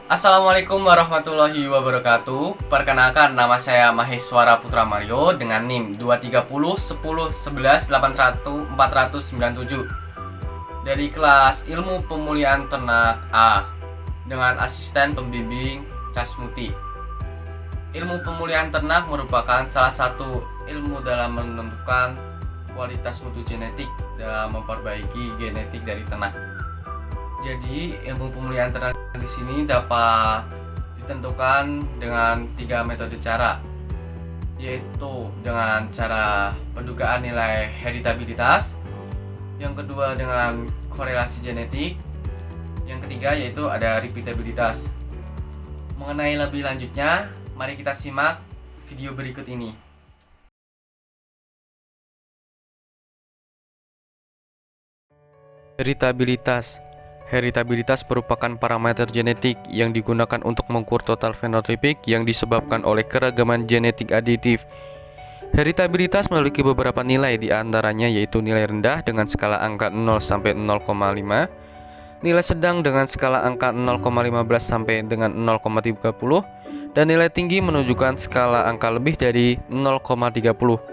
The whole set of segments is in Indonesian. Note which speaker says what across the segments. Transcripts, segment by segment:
Speaker 1: Assalamualaikum warahmatullahi wabarakatuh. Perkenalkan, nama saya Maheswara Putra Mario dengan NIM 230 10 11 81 497 dari kelas Ilmu Pemulihan Ternak A dengan asisten pembimbing Casmuti. Ilmu pemulihan ternak merupakan salah satu ilmu dalam menentukan kualitas mutu genetik dalam memperbaiki genetik dari ternak. Jadi ilmu pemulihan ternak di sini dapat ditentukan dengan 3 metode cara, yaitu dengan cara pendugaan nilai heritabilitas, yang kedua dengan korelasi genetik, yang ketiga yaitu ada repeatabilitas. Mengenai lebih lanjutnya, mari kita simak video berikut ini.
Speaker 2: Heritabilitas. Heritabilitas merupakan parameter genetik yang digunakan untuk mengukur total fenotipik yang disebabkan oleh keragaman genetik aditif. Heritabilitas memiliki beberapa nilai, di antaranya yaitu nilai rendah dengan skala angka 0 sampai 0,5, nilai sedang dengan skala angka 0,15 sampai dengan 0,30, dan nilai tinggi menunjukkan skala angka lebih dari 0,30.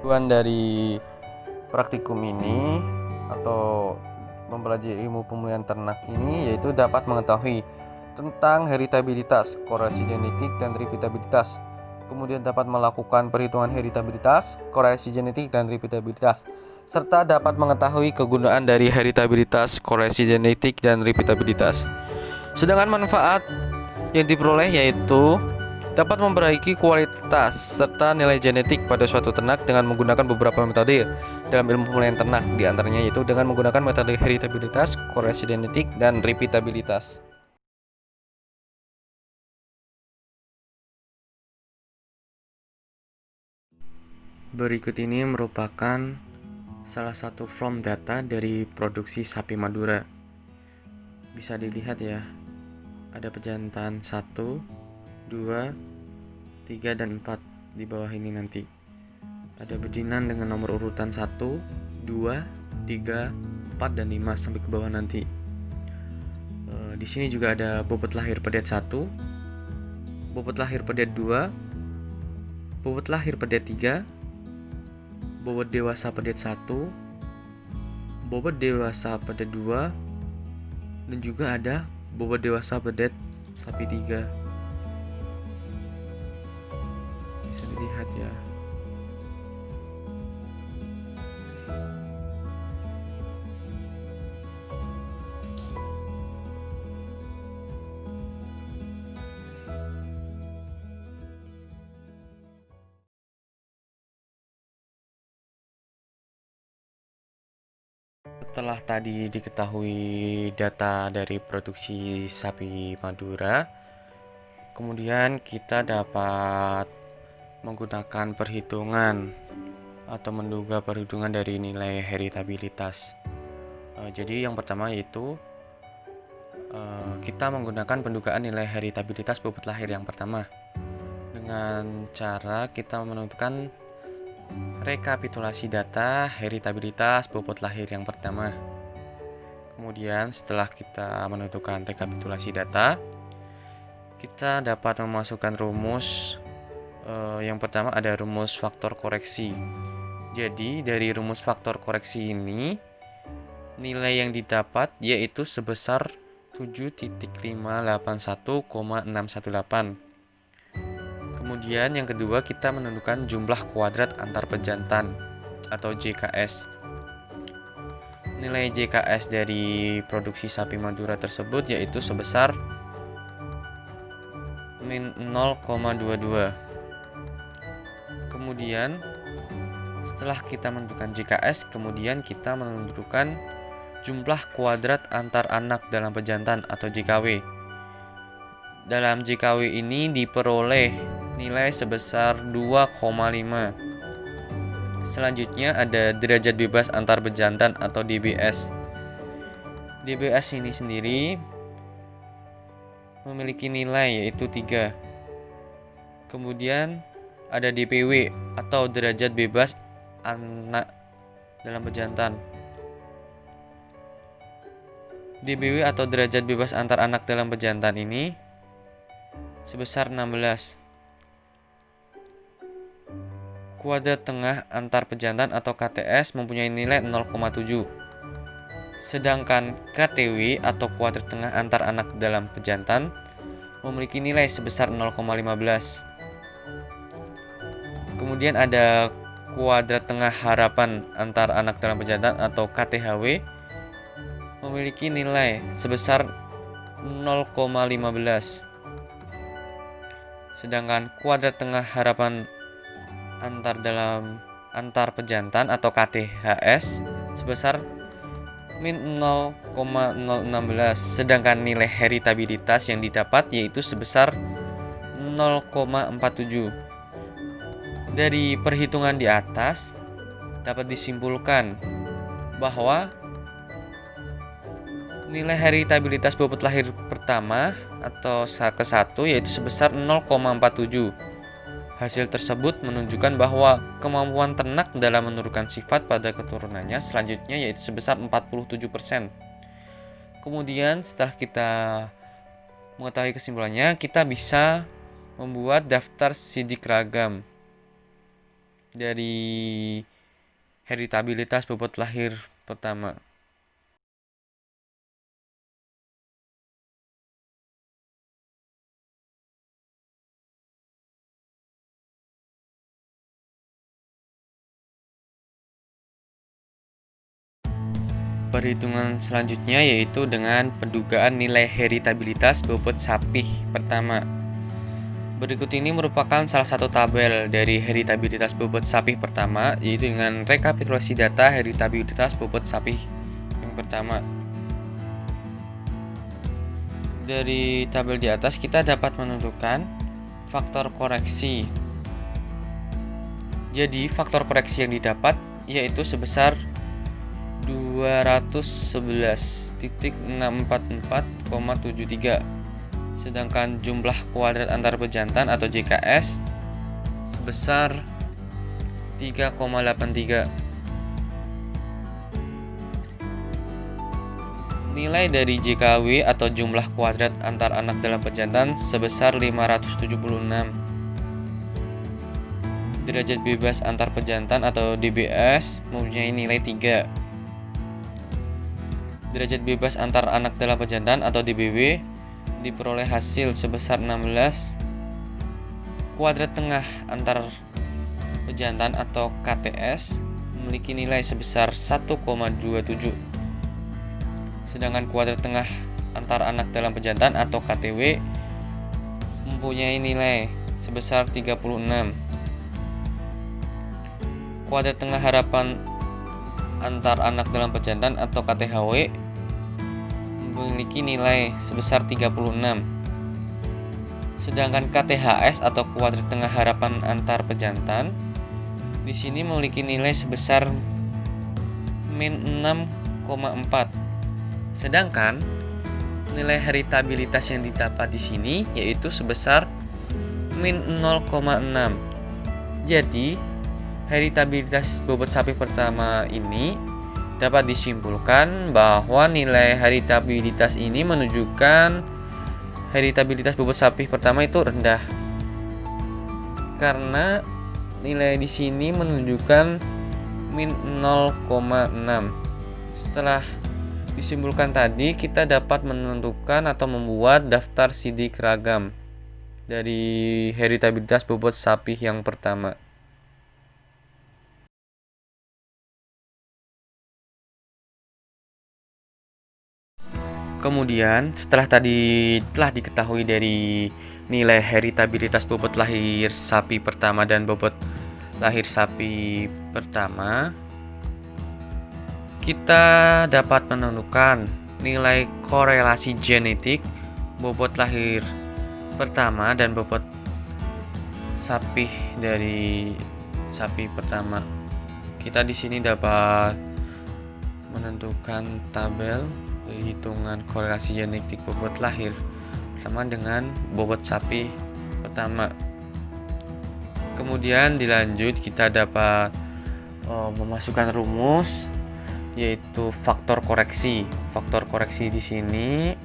Speaker 2: Tujuan dari praktikum ini atau mempelajari ilmu pemulihan ternak ini yaitu dapat mengetahui tentang heritabilitas, korelasi genetik, dan repeatabilitas. Kemudian dapat melakukan perhitungan heritabilitas, korelasi genetik, dan repeatabilitas, serta dapat mengetahui kegunaan dari heritabilitas, korelasi genetik, dan repeatabilitas. Sedangkan manfaat yang diperoleh yaitu dapat memperbaiki kualitas serta nilai genetik pada suatu ternak dengan menggunakan beberapa metode dalam ilmu pemulihan ternak, di antaranya yaitu dengan menggunakan metode heritabilitas, korelasi genetik, dan repeatabilitas. Berikut ini merupakan salah satu from data dari produksi sapi Madura. Bisa dilihat ya, ada pejantan 1, 2, 3, dan 4 di bawah ini nanti. Ada bedinan dengan nomor urutan 1, 2, 3, 4, dan 5 sampai ke bawah nanti. Di sini juga ada bobot lahir pedet 1, bobot lahir pedet 2, bobot lahir pedet 3, bobot dewasa pedet 1, bobot dewasa pedet 2, dan juga ada bobot dewasa pedet sapi 3. Bisa dilihat ya. Setelah tadi diketahui data dari produksi sapi Madura, kemudian kita dapat menggunakan perhitungan atau menduga perhitungan dari nilai heritabilitas. Jadi yang pertama yaitu kita menggunakan pendugaan nilai heritabilitas bobot lahir yang pertama dengan cara kita menentukan rekapitulasi data heritabilitas bobot lahir yang pertama. Kemudian setelah kita menentukan rekapitulasi data, kita dapat memasukkan rumus. Yang pertama ada rumus faktor koreksi. Jadi dari rumus faktor koreksi ini, nilai yang didapat yaitu sebesar 7.581,618. Kemudian yang kedua, kita menentukan jumlah kuadrat antar pejantan atau JKS. Nilai JKS dari produksi sapi Madura tersebut yaitu sebesar min 0,22. Kemudian setelah kita menentukan JKS, kemudian kita menentukan jumlah kuadrat antar anak dalam pejantan atau JKW. Dalam JKW ini diperoleh nilai sebesar 2,5. Selanjutnya ada derajat bebas antar pejantan atau DBS. DBS ini sendiri memiliki nilai yaitu 3. Kemudian ada DPW atau derajat bebas anak dalam pejantan. DBW atau derajat bebas antar anak dalam pejantan ini sebesar 16. Kuadrat tengah antar pejantan atau KTS mempunyai nilai 0,7. Sedangkan KTW atau kuadrat tengah antar anak dalam pejantan memiliki nilai sebesar 0,15. Kemudian ada kuadrat tengah harapan antar anak dalam pejantan atau KTHW memiliki nilai sebesar 0,15. Sedangkan kuadrat tengah harapan antar pejantan atau KTHS sebesar min 0,016. Sedangkan nilai heritabilitas yang didapat yaitu sebesar 0,47. Dari perhitungan di atas dapat disimpulkan bahwa nilai heritabilitas bobot lahir pertama atau ke-1 yaitu sebesar 0,47. Hasil tersebut menunjukkan bahwa kemampuan ternak dalam menurunkan sifat pada keturunannya selanjutnya yaitu sebesar 47%. Kemudian setelah kita mengetahui kesimpulannya, kita bisa membuat daftar sidik ragam dari heritabilitas bobot lahir pertama. Perhitungan selanjutnya yaitu dengan pendugaan nilai heritabilitas bobot sapi pertama. Berikut ini merupakan salah satu tabel dari heritabilitas bobot sapi pertama, yaitu dengan rekapitulasi data heritabilitas bobot sapi yang pertama. Dari tabel di atas kita dapat menentukan faktor koreksi. Jadi faktor koreksi yang didapat yaitu sebesar 211.644,73. Sedangkan jumlah kuadrat antar pejantan atau JKS sebesar 3,83. Nilai dari JKW atau jumlah kuadrat antar anak dalam pejantan sebesar 576. Derajat bebas antar pejantan atau DBS mempunyai nilai 3. Derajat bebas antar anak dalam pejantan atau DBW diperoleh hasil sebesar 16. Kuadrat tengah antar pejantan atau KTS memiliki nilai sebesar 1,27. Sedangkan kuadrat tengah antar anak dalam pejantan atau KTW mempunyai nilai sebesar 36. Kuadrat tengah harapan antar anak dalam pejantan atau KTHW memiliki nilai sebesar 36. Sedangkan KTHS atau kuadrat tengah harapan antar pejantan di sini memiliki nilai sebesar min 6,4. Sedangkan nilai heritabilitas yang didapat di sini yaitu sebesar min 0,6. Jadi heritabilitas bobot sapi pertama ini dapat disimpulkan bahwa nilai heritabilitas ini menunjukkan heritabilitas bobot sapi pertama itu rendah. Karena nilai di sini menunjukkan min 0,6. Setelah disimpulkan tadi, kita dapat menentukan atau membuat daftar sidik ragam dari heritabilitas bobot sapi yang pertama. Kemudian setelah tadi telah diketahui dari nilai heritabilitas bobot lahir sapi pertama dan bobot lahir sapi pertama, kita dapat menentukan nilai korelasi genetik bobot lahir pertama dan bobot sapi dari sapi pertama. Kita di sini dapat menentukan tabel hitungan korelasi genetik bobot lahir pertama dengan bobot sapi pertama. Kemudian dilanjut kita dapat memasukkan rumus yaitu faktor koreksi. faktor koreksi di sini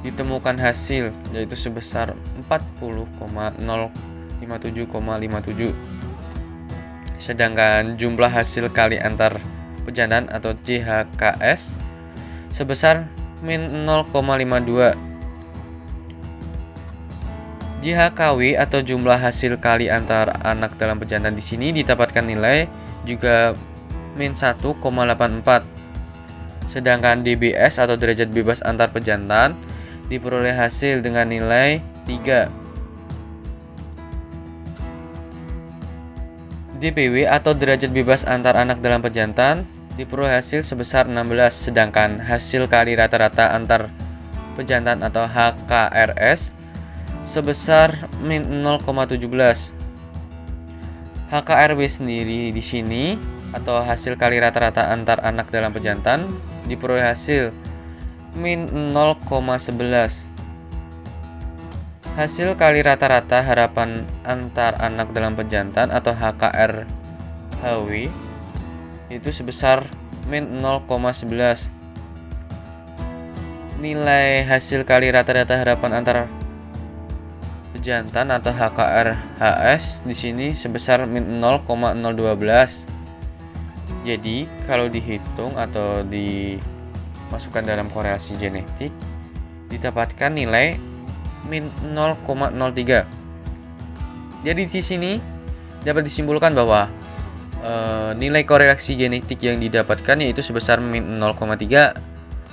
Speaker 2: ditemukan hasil yaitu sebesar 40,057,57. Sedangkan jumlah hasil kali antar pejantan atau JHKS sebesar min 0,52. JHKW atau jumlah hasil kali antar anak dalam pejantan di sini didapatkan nilai juga min 1,84. Sedangkan DBS atau derajat bebas antar pejantan diperoleh hasil dengan nilai 3. DBW atau derajat bebas antar anak dalam pejantan diperoleh hasil sebesar 16, sedangkan hasil kali rata-rata antar pejantan atau HKRS sebesar min 0,17. HKRW sendiri di sini atau hasil kali rata-rata antar anak dalam pejantan diperoleh hasil min 0,11. Hasil kali rata-rata harapan antar anak dalam pejantan atau HKRHW itu sebesar min 0,11. Nilai hasil kali rata-rata harapan antar pejantan atau HKRHS di sini sebesar min 0,012. Jadi kalau dihitung atau dimasukkan dalam korelasi genetik didapatkan nilai min 0,03. Jadi di sini dapat disimpulkan bahwa nilai korelasi genetik yang didapatkan yaitu sebesar min 0,3.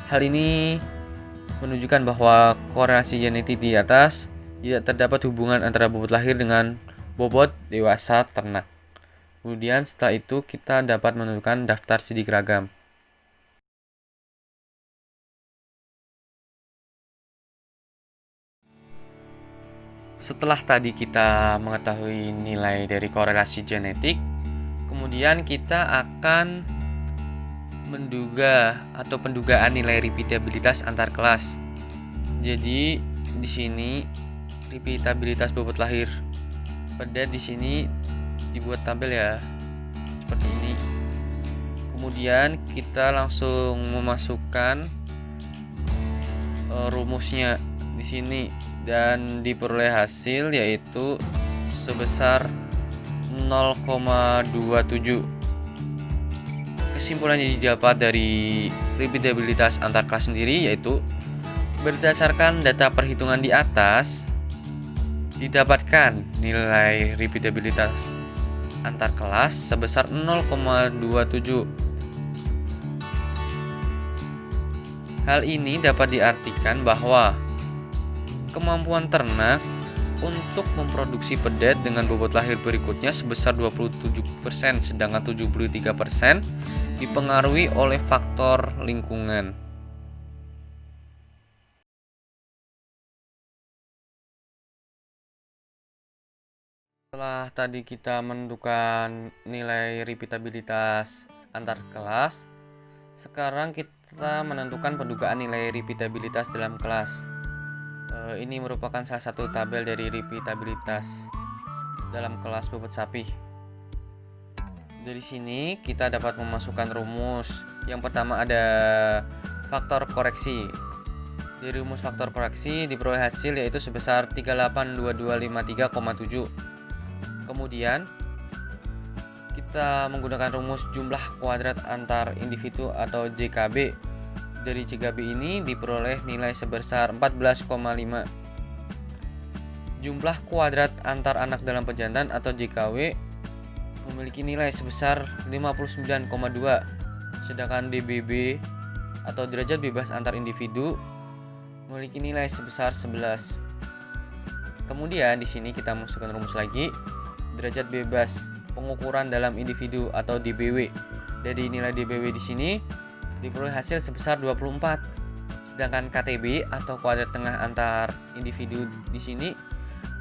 Speaker 2: Hal ini menunjukkan bahwa korelasi genetik di atas tidak terdapat hubungan antara bobot lahir dengan bobot dewasa ternak. Kemudian setelah itu kita dapat menentukan daftar sidik ragam. Setelah tadi kita mengetahui nilai dari korelasi genetik, kemudian kita akan menduga atau pendugaan nilai repeatabilitas antar kelas. Jadi di sini repeatabilitas bobot lahir pada di sini dibuat tabel ya seperti ini. Kemudian kita langsung memasukkan rumusnya di sini dan diperoleh hasil yaitu sebesar 0,27. Kesimpulan yang didapat dari repeatabilitas antar kelas sendiri yaitu berdasarkan data perhitungan di atas didapatkan nilai repeatabilitas antar kelas sebesar 0,27. Hal ini dapat diartikan bahwa kemampuan ternak untuk memproduksi pedet dengan bobot lahir berikutnya sebesar 27%, sedangkan 73% dipengaruhi oleh faktor lingkungan. Setelah tadi kita menentukan nilai repeatabilitas antar kelas, sekarang kita menentukan pendugaan nilai repeatabilitas dalam kelas. Ini merupakan salah satu tabel dari repeatabilitas dalam kelas bobot sapi. Dari sini kita dapat memasukkan rumus. Yang pertama ada faktor koreksi. Dari rumus faktor koreksi diperoleh hasil yaitu sebesar 382253,7. Kemudian kita menggunakan rumus jumlah kuadrat antar individu atau JKB. Dari JKB ini diperoleh nilai sebesar 14,5. Jumlah kuadrat antar anak dalam pejantan atau JKW memiliki nilai sebesar 59,2. Sedangkan DBB atau derajat bebas antar individu memiliki nilai sebesar 11. Kemudian di sini kita masukkan rumus lagi. Derajat bebas pengukuran dalam individu atau DBW. Dari nilai DBW di sini diperoleh hasil sebesar 24. Sedangkan KTB atau kuadrat tengah antar individu di sini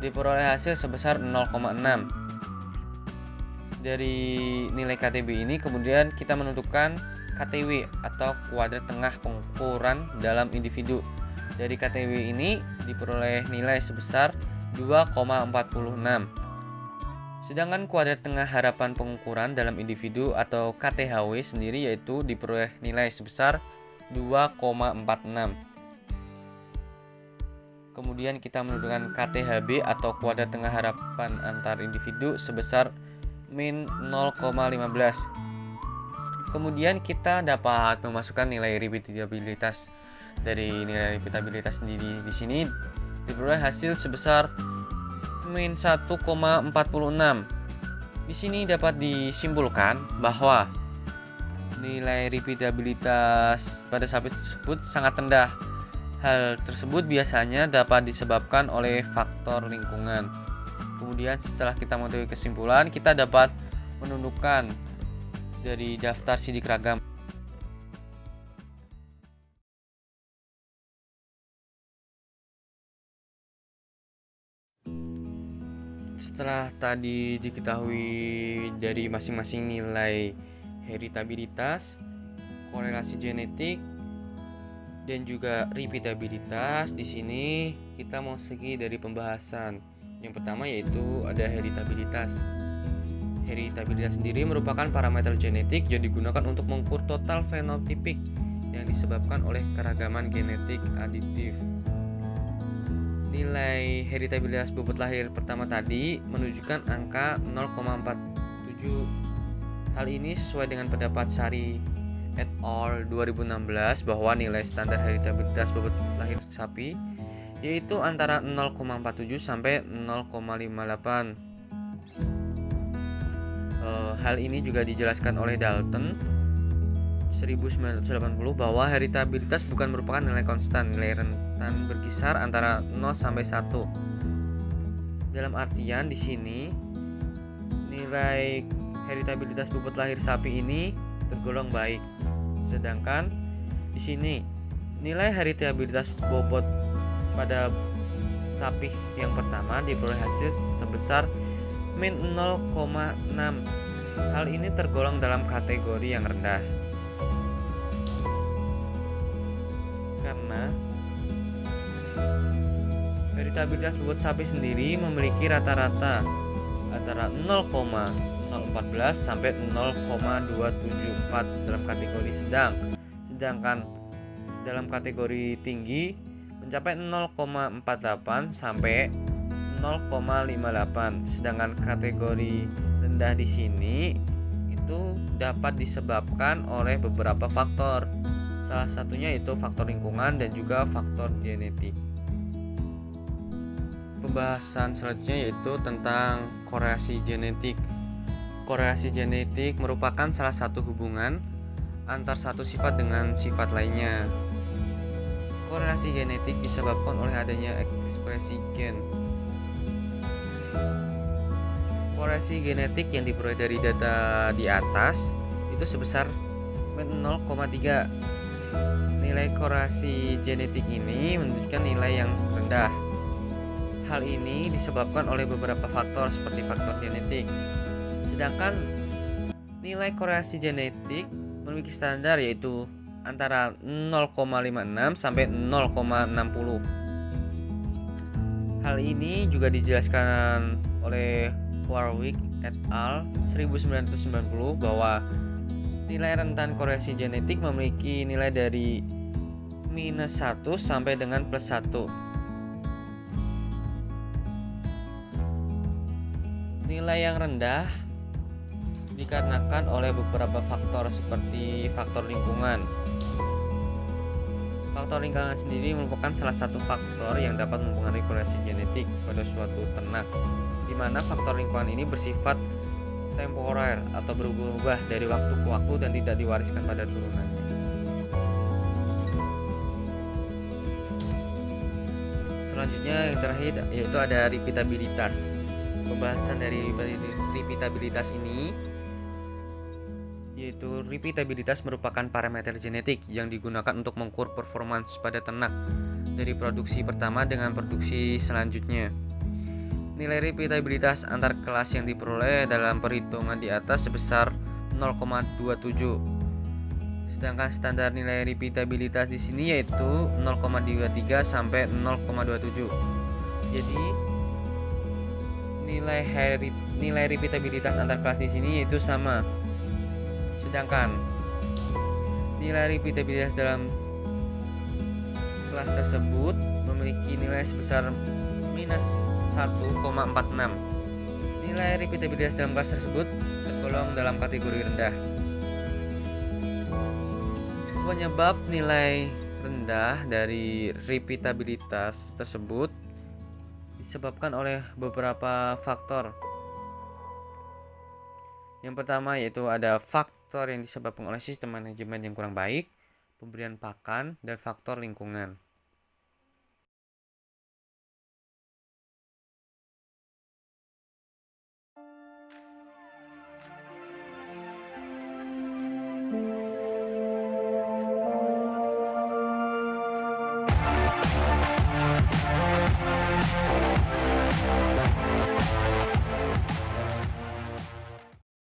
Speaker 2: diperoleh hasil sebesar 0,6. Dari nilai KTB ini kemudian kita menentukan KTW atau kuadrat tengah pengukuran dalam individu. Dari KTW ini diperoleh nilai sebesar 2,46. Sedangkan kuadrat tengah harapan pengukuran dalam individu atau KTHW sendiri yaitu diperoleh nilai sebesar 2,46. Kemudian kita menentukan KTHB atau kuadrat tengah harapan antar individu sebesar min 0,15. Kemudian kita dapat memasukkan nilai repeatabilitas. Dari nilai repeatabilitas sendiri di sini diperoleh hasil sebesar min 1,46. Di sini dapat disimpulkan bahwa nilai repeatabilitas pada sapi tersebut sangat rendah. Hal tersebut biasanya dapat disebabkan oleh faktor lingkungan. Kemudian setelah kita mengetahui kesimpulan, kita dapat menentukan dari daftar sidik ragam. Setelah tadi diketahui dari masing-masing nilai heritabilitas, korelasi genetik, dan juga repeatabilitas, di sini kita mau segi dari pembahasan. Yang pertama yaitu ada heritabilitas. Heritabilitas sendiri merupakan parameter genetik yang digunakan untuk mengukur total fenotipik yang disebabkan oleh keragaman genetik aditif. Nilai heritabilitas bobot lahir pertama tadi menunjukkan angka 0,47. Hal ini sesuai dengan pendapat Sari et al. 2016 bahwa nilai standar heritabilitas bobot lahir sapi yaitu antara 0,47 sampai 0,58. Hal ini juga dijelaskan oleh Dalton 1980 bahwa heritabilitas bukan merupakan nilai konstan, nilai rentan berkisar antara 0 sampai 1. Dalam artian di sini nilai heritabilitas bobot lahir sapi ini tergolong baik. Sedangkan di sini nilai heritabilitas bobot pada sapi yang pertama diperoleh hasil sebesar min 0,6. Hal ini tergolong dalam kategori yang rendah. Karena heritabilitas bobot sapi sendiri memiliki rata-rata antara 0,014 sampai 0,274 dalam kategori sedang. Sedangkan dalam kategori tinggi mencapai 0,48 sampai 0,58. Sedangkan kategori rendah di sini itu dapat disebabkan oleh beberapa faktor. Salah satunya itu faktor lingkungan dan juga faktor genetik. Pembahasan selanjutnya yaitu tentang korelasi genetik. Korelasi genetik merupakan salah satu hubungan antar satu sifat dengan sifat lainnya. Korelasi genetik disebabkan oleh adanya ekspresi gen. Korelasi genetik yang diperoleh dari data di atas itu sebesar 0,3. Nilai korelasi genetik ini menunjukkan nilai yang rendah. Hal ini disebabkan oleh beberapa faktor seperti faktor genetik. Sedangkan nilai korelasi genetik memiliki standar yaitu antara 0,56 sampai 0,60. Hal ini juga dijelaskan oleh Warwick et al. 1990 bahwa nilai rentan korelasi genetik memiliki nilai dari minus 1 sampai dengan plus 1. Nilai yang rendah dikarenakan oleh beberapa faktor seperti faktor lingkungan. Faktor lingkungan sendiri merupakan salah satu faktor yang dapat mempengaruhi korelasi genetik pada suatu ternak, di mana faktor lingkungan ini bersifat temporer atau berubah-ubah dari waktu ke waktu dan tidak diwariskan pada turunannya. Selanjutnya yang terakhir yaitu ada repeatabilitas. Pembahasan dari repeatabilitas ini yaitu repeatabilitas merupakan parameter genetik yang digunakan untuk mengukur performance pada ternak dari produksi pertama dengan produksi selanjutnya. Nilai repeatabilitas antar kelas yang diperoleh dalam perhitungan di atas sebesar 0,27. Sedangkan standar nilai repeatabilitas di sini yaitu 0,23 sampai 0,27. Jadi nilai repeatabilitas antar kelas di sini yaitu sama. Sedangkan nilai repeatabilitas dalam kelas tersebut memiliki nilai sebesar minus 1,46. Nilai repeatabilitas dalam kelas tersebut tergolong dalam kategori rendah. Penyebab nilai rendah dari repeatabilitas tersebut disebabkan oleh beberapa faktor. Yang pertama yaitu ada faktor yang disebabkan oleh sistem manajemen yang kurang baik, pemberian pakan, dan faktor lingkungan.